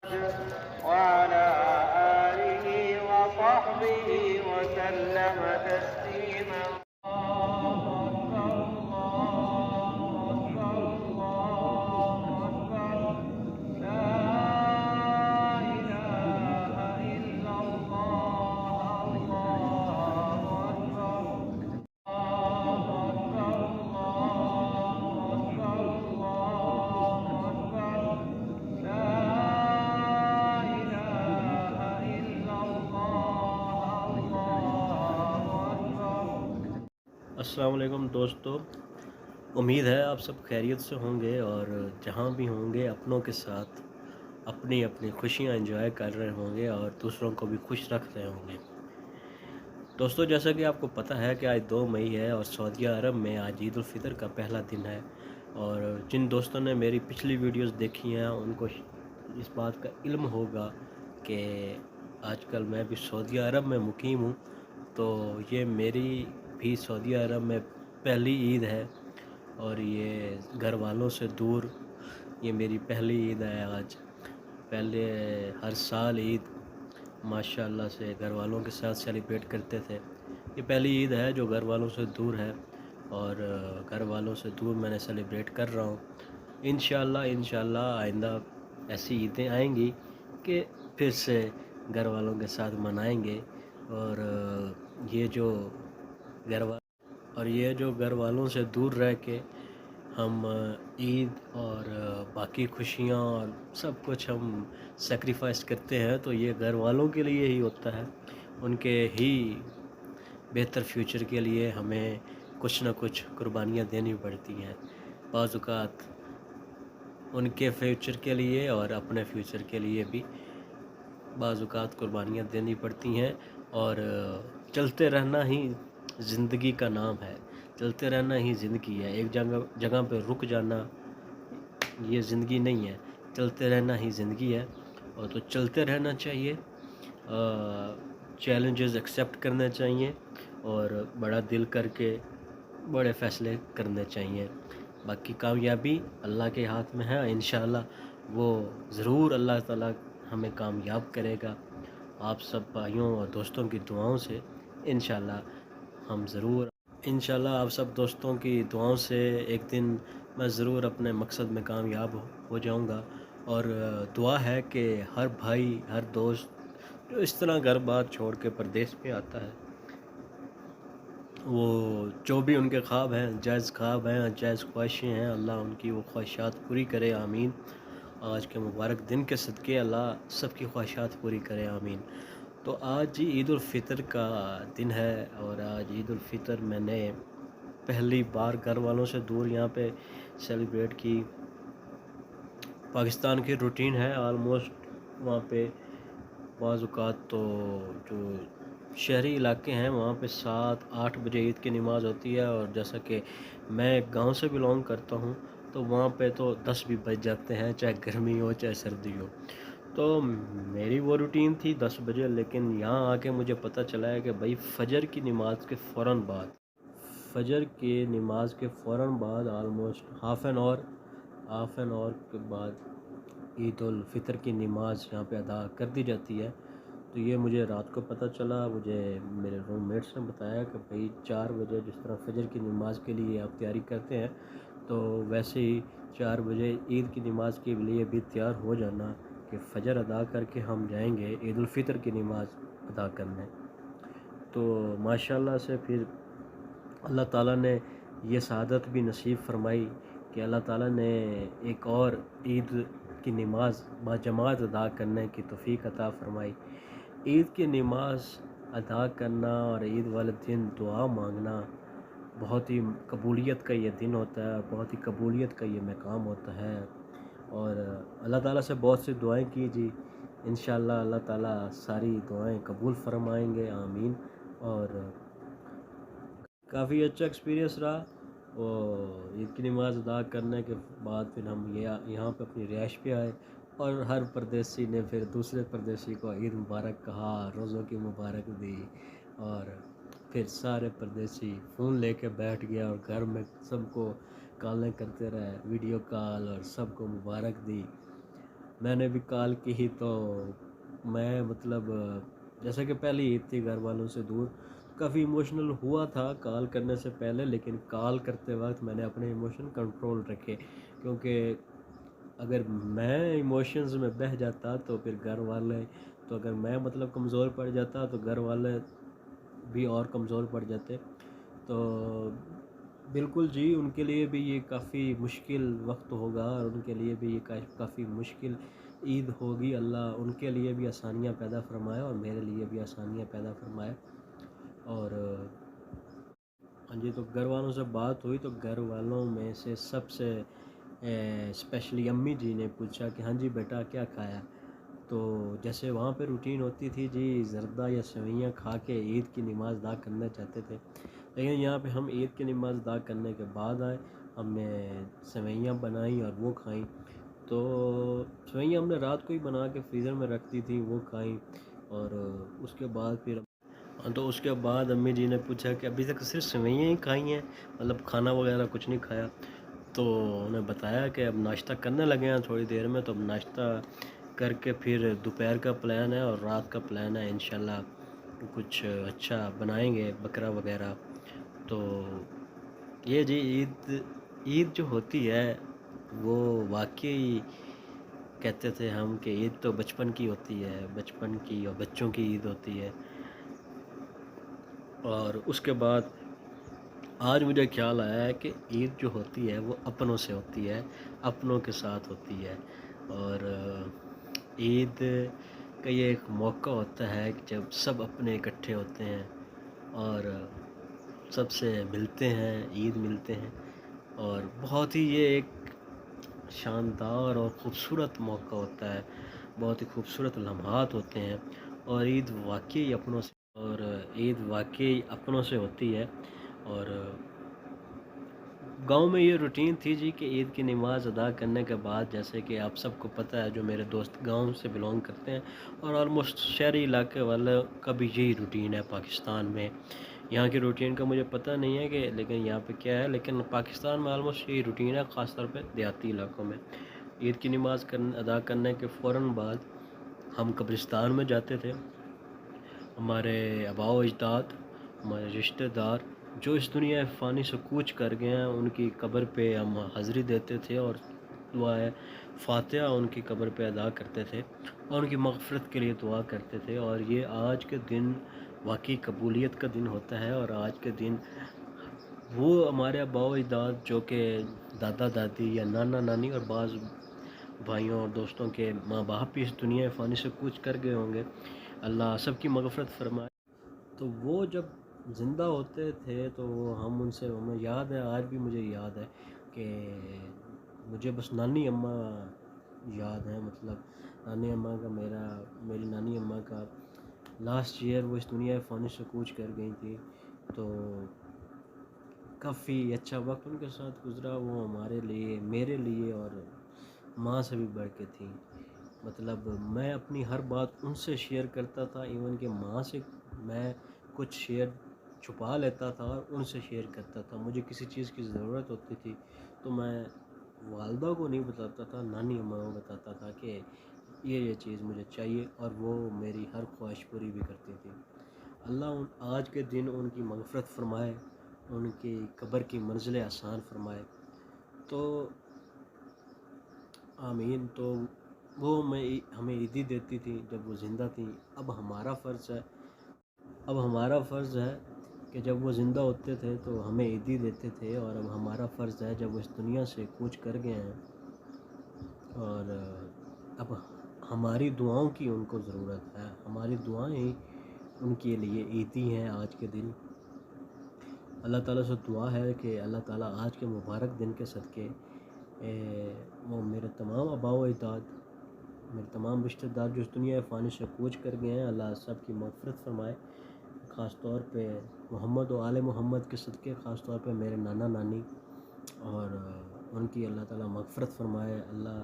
وعلى آله وصحبه وسلم تسليما. السلام علیکم دوستو، امید ہے آپ سب خیریت سے ہوں گے اور جہاں بھی ہوں گے اپنوں کے ساتھ اپنی اپنی خوشیاں انجوائے کر رہے ہوں گے اور دوسروں کو بھی خوش رکھ رہے ہوں گے. دوستو، جیسا کہ آپ کو پتہ ہے کہ آج 2 مئی ہے اور سعودیہ عرب میں آج عید الفطر کا پہلا دن ہے. اور جن دوستوں نے میری پچھلی ویڈیوز دیکھی ہیں ان کو اس بات کا علم ہوگا کہ آج کل میں بھی سعودیہ عرب میں مقیم ہوں. تو یہ میری بھی سعودیہ عرب میں پہلی عید ہے اور یہ گھر والوں سے دور یہ میری پہلی عید ہے آج. پہلے ہر سال عید ماشاءاللہ سے گھر والوں کے ساتھ سیلیبریٹ کرتے تھے. یہ پہلی عید ہے جو گھر والوں سے دور ہے اور گھر والوں سے دور میں نے سیلیبریٹ کر رہا ہوں. انشاءاللہ آئندہ ایسی عیدیں آئیں گی کہ پھر سے گھر والوں کے ساتھ منائیں گے. اور یہ جو گھر والوں سے دور رہ کے ہم عید اور باقی خوشیاں اور سب کچھ ہم سیکریفائس کرتے ہیں تو یہ گھر والوں کے لیے ہی ہوتا ہے. ان کے ہی بہتر فیوچر کے لیے ہمیں کچھ نہ کچھ قربانیاں دینی پڑتی ہیں. بعض اوقات ان کے فیوچر کے لیے اور اپنے فیوچر کے لیے بھی بعض اوقات قربانیاں دینی پڑتی ہیں. اور چلتے رہنا ہی زندگی کا نام ہے. چلتے رہنا ہی زندگی ہے. ایک جگہ پہ رک جانا یہ زندگی نہیں ہے. چلتے رہنا ہی زندگی ہے. اور تو چلتے رہنا چاہیے، چیلنجز ایکسیپٹ کرنے چاہیے اور بڑا دل کر کے بڑے فیصلے کرنے چاہیے. باقی کامیابی اللہ کے ہاتھ میں ہے. انشاءاللہ وہ ضرور اللہ تعالیٰ ہمیں کامیاب کرے گا. آپ سب بھائیوں اور دوستوں کی دعاؤں سے انشاءاللہ آپ سب دوستوں کی دعاؤں سے ایک دن میں ضرور اپنے مقصد میں کامیاب ہو جاؤں گا. اور دعا ہے کہ ہر بھائی ہر دوست جو اس طرح گھر بار چھوڑ کے پردیس پہ آتا ہے وہ جو بھی ان کے خواب ہیں، جائز خواب ہیں، جائز خواہشیں ہیں، اللہ ان کی وہ خواہشات پوری کرے. آمین. آج کے مبارک دن کے صدقے اللہ سب کی خواہشات پوری کرے. آمین. تو آج عید الفطر کا دن ہے اور آج عید الفطر میں نے پہلی بار گھر والوں سے دور یہاں پہ سیلیبریٹ کی. پاکستان کی روٹین ہے آلموسٹ وہاں پہ بعض اوقات تو جو شہری علاقے ہیں وہاں پہ 7-8 بجے عید کی نماز ہوتی ہے. اور جیسا کہ میں گاؤں سے بلونگ کرتا ہوں تو وہاں پہ تو 10 بھی بج جاتے ہیں، چاہے گرمی ہو چاہے سردی ہو. تو میری وہ روٹین تھی 10 بجے، لیکن یہاں آ کے مجھے پتہ چلا ہے کہ بھائی فجر کی نماز کے فوراً بعد آلموسٹ ہاف این آور کے بعد عید الفطر کی نماز یہاں پہ ادا کر دی جاتی ہے. تو یہ مجھے رات کو پتہ چلا. مجھے میرے روم میٹس نے بتایا کہ بھائی 4 بجے جس طرح فجر کی نماز کے لیے آپ تیاری کرتے ہیں تو ویسے ہی 4 بجے عید کی نماز کے لیے بھی تیار ہو جانا کہ فجر ادا کر کے ہم جائیں گے عید الفطر کی نماز ادا کرنے. تو ماشاءاللہ سے پھر اللہ تعالیٰ نے یہ سعادت بھی نصیب فرمائی کہ اللہ تعالیٰ نے ایک اور عید کی نماز باجماعت ادا کرنے کی توفیق عطا فرمائی. عید کی نماز ادا کرنا اور عید والے دن دعا مانگنا بہت ہی قبولیت کا یہ دن ہوتا ہے، بہت ہی قبولیت کا یہ مقام ہوتا ہے. اور اللہ تعالیٰ سے بہت سی دعائیں کیجیے، انشاءاللہ اللہ تعالیٰ ساری دعائیں قبول فرمائیں گے. آمین. اور کافی اچھا ایکسپیرینس رہا. اور عید کی نماز ادا کرنے کے بعد پھر ہم یہاں پہ اپنی رہائش پہ آئے اور ہر پردیسی نے پھر دوسرے پردیسی کو عید مبارک کہا، روزوں کی مبارک دی. اور پھر سارے پردیسی فون لے کے بیٹھ گیا اور گھر میں سب کو کالیں کرتے رہے، ویڈیو کال، اور سب کو مبارک دی. میں نے بھی کال کی تو میں مطلب جیسے کہ پہلی عید تھی گھر والوں سے دور، کافی ایموشنل ہوا تھا کال کرنے سے پہلے، لیکن کال کرتے وقت میں نے اپنے ایموشن کنٹرول رکھے، کیونکہ اگر میں ایموشنز میں بہہ جاتا تو پھر گھر والے، تو اگر میں مطلب کمزور پڑ جاتا تو گھر والے بھی اور کمزور پڑ جاتے. تو بالکل جی، ان کے لیے بھی یہ کافی مشکل وقت ہوگا، اور ان کے لیے بھی یہ کافی مشکل عید ہوگی. اللہ ان کے لیے بھی آسانیاں پیدا فرمائے اور میرے لیے بھی آسانیاں پیدا فرمائے. اور ہاں جی، تو گھر والوں سے بات ہوئی تو گھر والوں میں سے سب سے اسپیشلی امی جی نے پوچھا کہ ہاں جی بیٹا کیا کھایا. تو جیسے وہاں پہ روٹین ہوتی تھی جی، زردہ یا سوئیاں کھا کے عید کی نماز ادا کرنا چاہتے تھے، لیکن یہاں پہ ہم عید کی نماز ادا کرنے کے بعد آئے، ہم نے سوئیاں بنائیں اور وہ کھائیں. تو سوئیاں ہم نے رات کو ہی بنا کے فریزر میں رکھ دی تھی، وہ کھائیں. اور اس کے بعد پھر تو اس کے بعد امی جی نے پوچھا کہ ابھی تک صرف سوئیاں ہی کھائی ہیں، مطلب کھانا وغیرہ کچھ نہیں کھایا. تو انہیں بتایا کہ اب ناشتہ کرنے لگے ہیں تھوڑی دیر میں، تو اب ناشتہ کر کے پھر دوپہر کا پلان ہے اور رات کا پلان ہے، انشاءاللہ کچھ اچھا بنائیں گے، بکرا وغیرہ. تو یہ جی عید جو ہوتی ہے وہ واقعی کہتے تھے ہم کہ عید تو بچپن کی ہوتی ہے، بچپن کی اور بچوں کی عید ہوتی ہے. اور اس کے بعد آج مجھے خیال آیا ہے کہ عید جو ہوتی ہے وہ اپنوں سے ہوتی ہے، اپنوں کے ساتھ ہوتی ہے. اور عید کا یہ ایک موقع ہوتا ہے کہ جب سب اپنے اکٹھے ہوتے ہیں اور سب سے ملتے ہیں، عید ملتے ہیں. اور بہت ہی یہ ایک شاندار اور خوبصورت موقع ہوتا ہے، بہت ہی خوبصورت لمحات ہوتے ہیں. اور عید واقعی اپنوں سے ہوتی ہے. اور گاؤں میں یہ روٹین تھی جی کہ عید کی نماز ادا کرنے کے بعد، جیسے کہ آپ سب کو پتہ ہے جو میرے دوست گاؤں سے بلونگ کرتے ہیں اور آلموسٹ شہری علاقے والوں کا بھی یہی روٹین ہے پاکستان میں. یہاں کی روٹین کا مجھے پتہ نہیں ہے کہ لیکن یہاں پہ کیا ہے، لیکن پاکستان میں آلموسٹ یہی روٹین ہے، خاص طور پہ دیہاتی علاقوں میں. عید کی نماز ادا کرنے کے فوراً بعد ہم قبرستان میں جاتے تھے. ہمارے آباء و اجداد، ہمارے رشتہ دار جو اس دنیا فانی سے کوچ کر گئے ہیں، ان کی قبر پہ ہم حاضری دیتے تھے اور دعائے فاتحہ ان کی قبر پہ ادا کرتے تھے اور ان کی مغفرت کے لیے دعا کرتے تھے. اور یہ آج کے دن واقعی قبولیت کا دن ہوتا ہے. اور آج کے دن وہ ہمارے آباء و اجداد جو کہ دادا دادی یا نانا نانی اور بعض بھائیوں اور دوستوں کے ماں باپ بھی اس دنیا فانی سے کوچ کر گئے ہوں گے، اللہ سب کی مغفرت فرمائے. تو وہ جب زندہ ہوتے تھے تو ہم ان سے، ہمیں یاد ہے، آج بھی مجھے یاد ہے کہ مجھے بس نانی اماں یاد ہے. مطلب نانی اماں کا میری نانی اماں کا لاسٹ ایئر وہ اس دنیا فانی سے کوچ کر گئی تھی. تو کافی اچھا وقت ان کے ساتھ گزرا، وہ ہمارے لیے، میرے لیے اور ماں سے بھی بڑھ کے تھی. مطلب میں اپنی ہر بات ان سے شیئر کرتا تھا، ایون کہ ماں سے میں کچھ شیئر چھپا لیتا تھا اور ان سے شیئر کرتا تھا. مجھے کسی چیز کی ضرورت ہوتی تھی تو میں والدہ کو نہیں بتاتا تھا، نانی اماں کو بتاتا تھا کہ یہ چیز مجھے چاہیے، اور وہ میری ہر خواہش پوری بھی کرتی تھی. اللہ آج کے دن ان کی مغفرت فرمائے، ان کی قبر کی منزلیں آسان فرمائے. تو آمین. تو وہ ہمیں عیدی دیتی تھی جب وہ زندہ تھیں. اب ہمارا فرض ہے کہ جب وہ زندہ ہوتے تھے تو ہمیں عیدی دیتے تھے، اور اب ہمارا فرض ہے جب وہ اس دنیا سے کوچ کر گئے ہیں اور اب ہماری دعاؤں کی ان کو ضرورت ہے. ہماری دعائیں ہی ان کے لیے عیدی ہیں آج کے دن. اللہ تعالیٰ سے دعا ہے کہ اللہ تعالیٰ آج کے مبارک دن کے صدقے وہ میرے تمام آباء و اجداد، میرے تمام رشتہ دار جو اس دنیا فانی سے کوچ کر گئے ہیں، اللہ سب کی مغفرت فرمائے. خاص طور پہ محمد و آل محمد کے صدقے، خاص طور پہ میرے نانا نانی، اور ان کی اللہ تعالیٰ مغفرت فرمائے، اللہ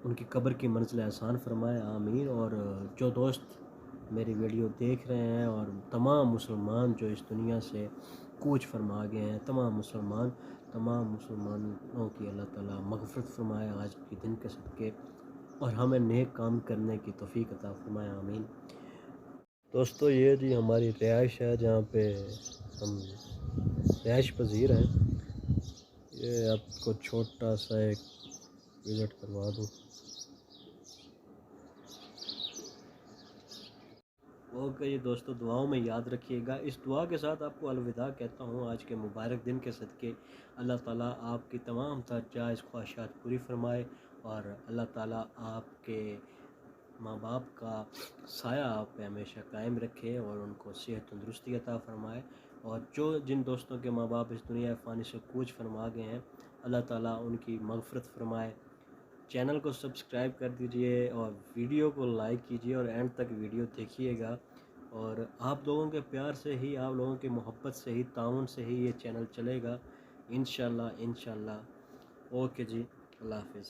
ان کی قبر کی منزل آسان فرمائے. آمین. اور جو دوست میری ویڈیو دیکھ رہے ہیں اور تمام مسلمان جو اس دنیا سے کوچ فرما گئے ہیں، تمام مسلمانوں کی اللہ تعالیٰ مغفرت فرمائے آج کے دن کے صدقے. اور ہمیں نیک کام کرنے کی توفیق عطا فرمائے، آمین۔ دوستو یہ جی ہماری رہائش ہے جہاں پہ ہم رہائش پذیر ہیں۔ یہ آپ کو چھوٹا سا ایک وزٹ کروا دوں۔ اوکے جی دوستو، دعاؤں میں یاد رکھیے گا۔ اس دعا کے ساتھ آپ کو الوداع کہتا ہوں آج کے مبارک دن کے صدقے۔ اللہ تعالیٰ آپ کی تمام تر جائز خواہشات پوری فرمائے، اور اللہ تعالیٰ آپ کے ماں باپ کا سایہ آپ پہ ہمیشہ قائم رکھے اور ان کو صحت تندرستی عطا فرمائے، اور جن دوستوں کے ماں باپ اس دنیا فانی سے کوچ فرما گئے ہیں، اللہ تعالیٰ ان کی مغفرت فرمائے۔ چینل کو سبسکرائب کر دیجئے اور ویڈیو کو لائک کیجئے اور اینڈ تک ویڈیو دیکھیے گا، اور آپ لوگوں کے پیار سے ہی، آپ لوگوں کی محبت سے ہی، تعاون سے ہی یہ چینل چلے گا، انشاءاللہ۔ اوکے جی، اللہ حافظ۔